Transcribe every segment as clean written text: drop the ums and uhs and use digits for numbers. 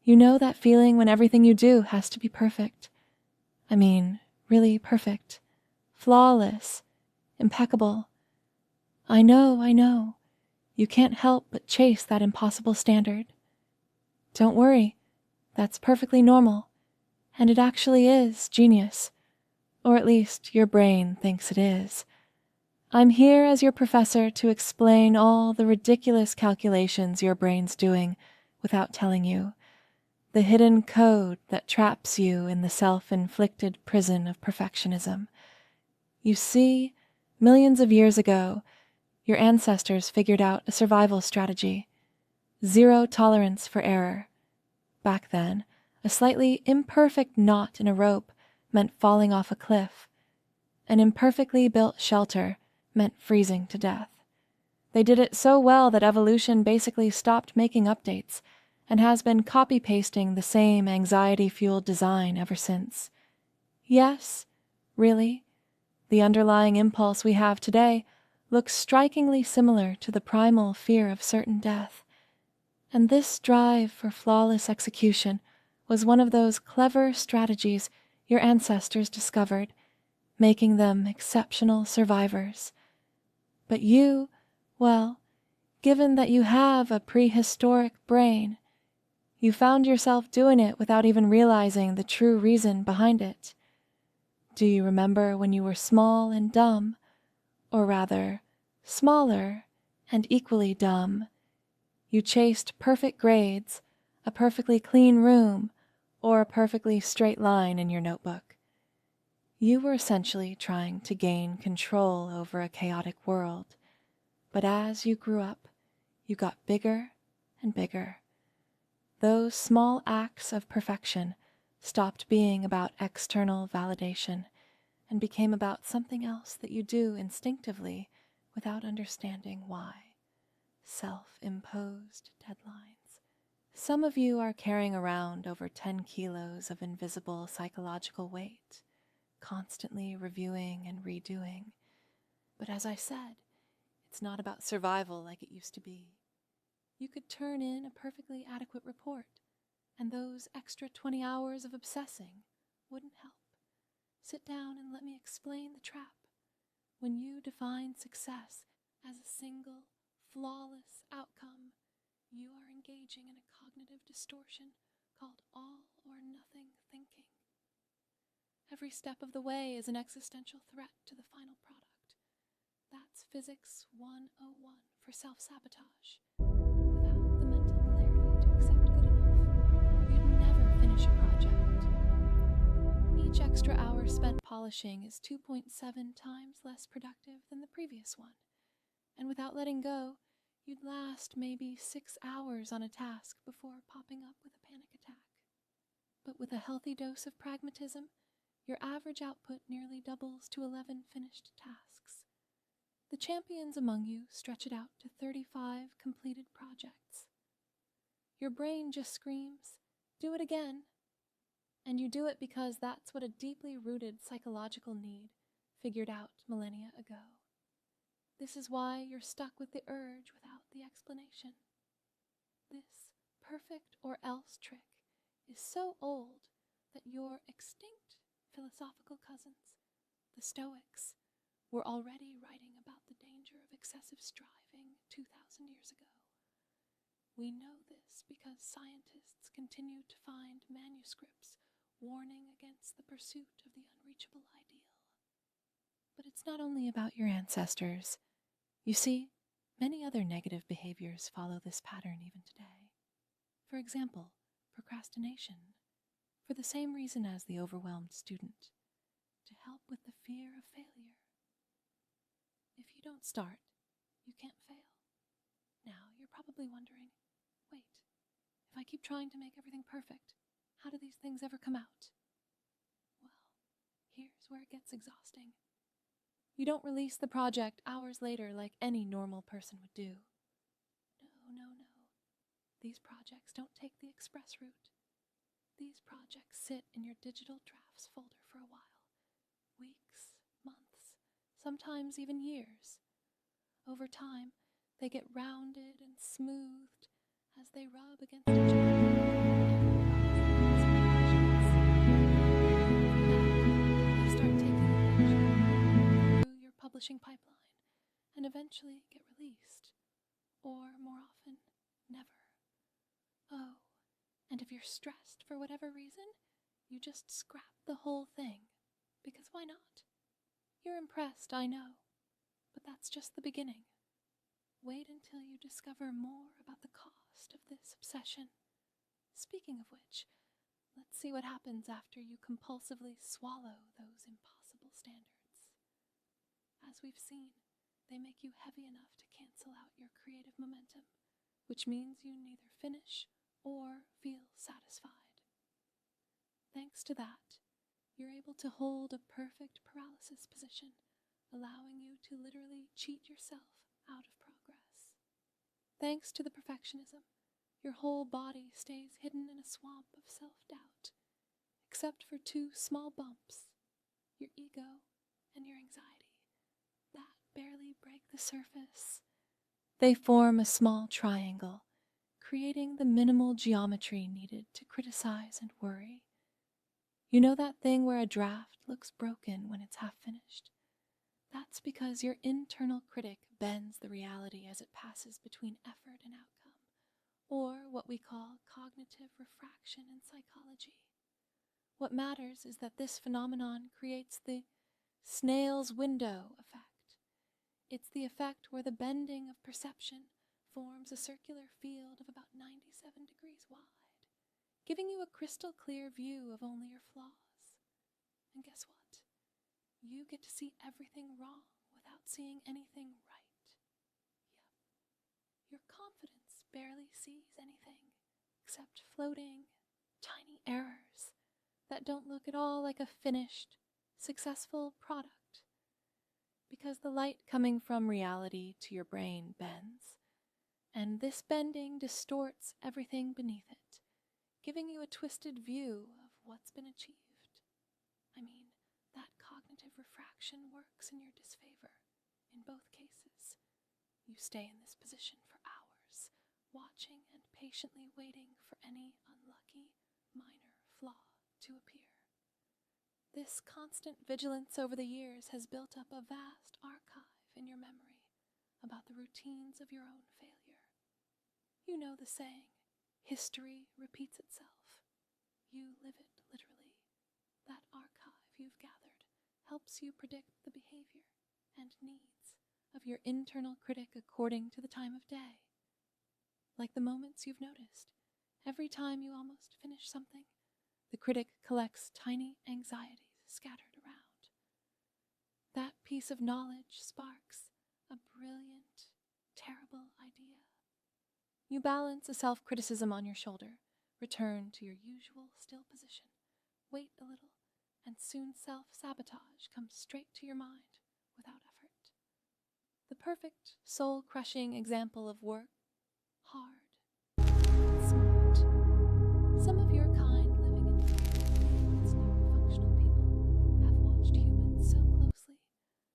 You know that feeling when everything you do has to be perfect. I mean, really perfect. Flawless. Impeccable. I know. You can't help but chase that impossible standard. Don't worry. That's perfectly normal. And it actually is genius. Or at least your brain thinks it is. I'm here as your professor to explain all the ridiculous calculations your brain's doing without telling you. The hidden code that traps you in the self-inflicted prison of perfectionism. You see, millions of years ago, your ancestors figured out a survival strategy. Zero tolerance for error. Back then, a slightly imperfect knot in a rope meant falling off a cliff. An imperfectly built shelter meant freezing to death. They did it so well that evolution basically stopped making updates and has been copy-pasting the same anxiety-fueled design ever since. Yes, really, the underlying impulse we have today looks strikingly similar to the primal fear of certain death. And this drive for flawless execution was one of those clever strategies your ancestors discovered, making them exceptional survivors. But you, well, given that you have a prehistoric brain, you found yourself doing it without even realizing the true reason behind it. Do you remember when you were small and dumb, or rather, smaller and equally dumb? You chased perfect grades, a perfectly clean room, or a perfectly straight line in your notebook. You were essentially trying to gain control over a chaotic world. But as you grew up, you got bigger and bigger. Those small acts of perfection stopped being about external validation and became about something else that you do instinctively without understanding why. Self-imposed deadlines. Some of you are carrying around over 10 kilos of invisible psychological weight, constantly reviewing and redoing. But as I said, it's not about survival like it used to be. You could turn in a perfectly adequate report, and those extra 20 hours of obsessing wouldn't help. Sit down and let me explain the trap. When you define success as a single, flawless outcome, you are engaging in a cognitive distortion called all or nothing thinking. Every step of the way is an existential threat to the final product. That's Physics 101 for self-sabotage. Without the mental clarity to accept good enough, you'd never finish a project. Each extra hour spent polishing is 2.7 times less productive than the previous one. And without letting go, you'd last maybe 6 hours on a task before popping up with a panic attack. But with a healthy dose of pragmatism, your average output nearly doubles to 11 finished tasks. The champions among you stretch it out to 35 completed projects. Your brain just screams, "Do it again." And you do it because that's what a deeply rooted psychological need figured out millennia ago. This is why you're stuck with the urge without the explanation. This perfect or else trick is so old that your extinct philosophical cousins, the Stoics, were already writing about the danger of excessive striving 2,000 years ago. We know this because scientists continue to find manuscripts warning against the pursuit of the unreachable ideal. But it's not only about your ancestors. You see, many other negative behaviors follow this pattern even today. For example, procrastination, for the same reason as the overwhelmed student, to help with the fear of failure. If you don't start, you can't fail. Now, you're probably wondering, wait, if I keep trying to make everything perfect, how do these things ever come out? Well, here's where it gets exhausting. You don't release the project hours later like any normal person would do. No. These projects don't take the express route. These projects sit in your digital drafts folder for a while. Weeks, months, sometimes even years. Over time, they get rounded and smoothed as they rub against each other. publishing pipeline and eventually get released. Or, more often, never. Oh, and if you're stressed for whatever reason, you just scrap the whole thing. Because why not? You're impressed, I know. But that's just the beginning. Wait until you discover more about the cost of this obsession. Speaking of which, let's see what happens after you compulsively swallow those impossible standards. As we've seen, they make you heavy enough to cancel out your creative momentum, which means you neither finish or feel satisfied. Thanks to that, you're able to hold a perfect paralysis position, allowing you to literally cheat yourself out of progress. Thanks to the perfectionism, your whole body stays hidden in a swamp of self-doubt, except for two small bumps, your ego and your anxiety, that barely break the surface. They form a small triangle, creating the minimal geometry needed to criticize and worry. You know that thing where a draft looks broken when it's half finished? That's because your internal critic bends the reality as it passes between effort and outcome, or what we call cognitive refraction in psychology. What matters is that this phenomenon creates the snail's window effect. It's the effect where the bending of perception forms a circular field of about 97 degrees wide, giving you a crystal clear view of only your flaws. And guess what? You get to see everything wrong without seeing anything right. Yep. Your confidence barely sees anything except floating, tiny errors that don't look at all like a finished, successful product. Because the light coming from reality to your brain bends, and this bending distorts everything beneath it, giving you a twisted view of what's been achieved. I mean, that cognitive refraction works in your disfavor in both cases. You stay in this position for hours, watching and patiently waiting for any unlucky, minor flaw to appear. This constant vigilance over the years has built up a vast archive in your memory about the routines of your own failure. You know the saying, history repeats itself. You live it literally. That archive you've gathered helps you predict the behavior and needs of your internal critic according to the time of day. Like the moments you've noticed, every time you almost finish something, the critic collects tiny anxieties scattered around. That piece of knowledge sparks a brilliant, terrible idea. You balance a self-criticism on your shoulder, return to your usual still position, wait a little, and soon self-sabotage comes straight to your mind without effort. The perfect, soul-crushing example of work, hard, and smart. Some of your kind living in advanced neurofunctional people have watched humans so closely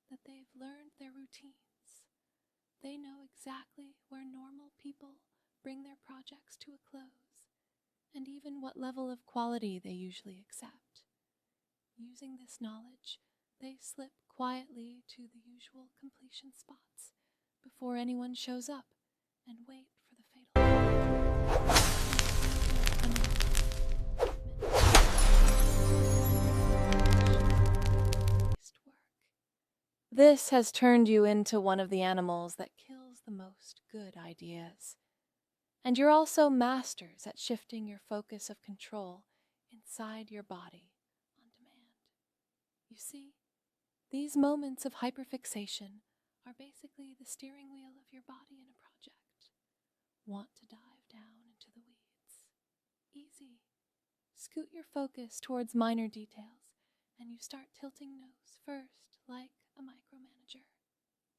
that they've learned their routines. They know exactly where normal people bring their projects to a close, and even what level of quality they usually accept. Using this knowledge, they slip quietly to the usual completion spots before anyone shows up and wait for the fatal work. This has turned you into one of the animals that kills the most good ideas. And you're also masters at shifting your focus of control inside your body on demand. You see, these moments of hyperfixation are basically the steering wheel of your body in a project. Want to dive down into the weeds? Easy. Scoot your focus towards minor details, and you start tilting nose first like a micromanager.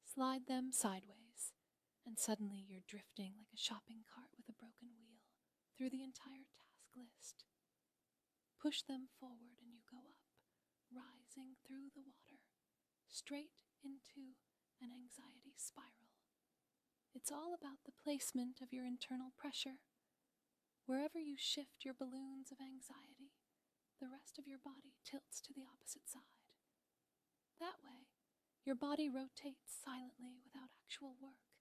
Slide them sideways, and suddenly you're drifting like a shopping cart with a broken wheel through the entire task list. Push them forward and you go up, rising through the water, straight into an anxiety spiral. It's all about the placement of your internal pressure. Wherever you shift your balloons of anxiety, the rest of your body tilts to the opposite side. That way, Your body rotates silently without actual work,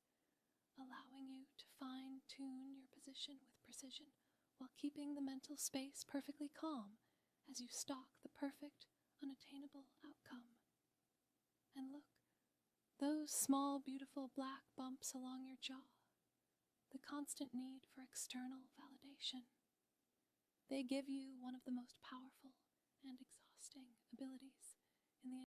allowing you to fine-tune your position with precision while keeping the mental space perfectly calm as you stalk the perfect, unattainable outcome. And look, those small, beautiful black bumps along your jaw, the constant need for external validation. They give you one of the most powerful and exhausting abilities in the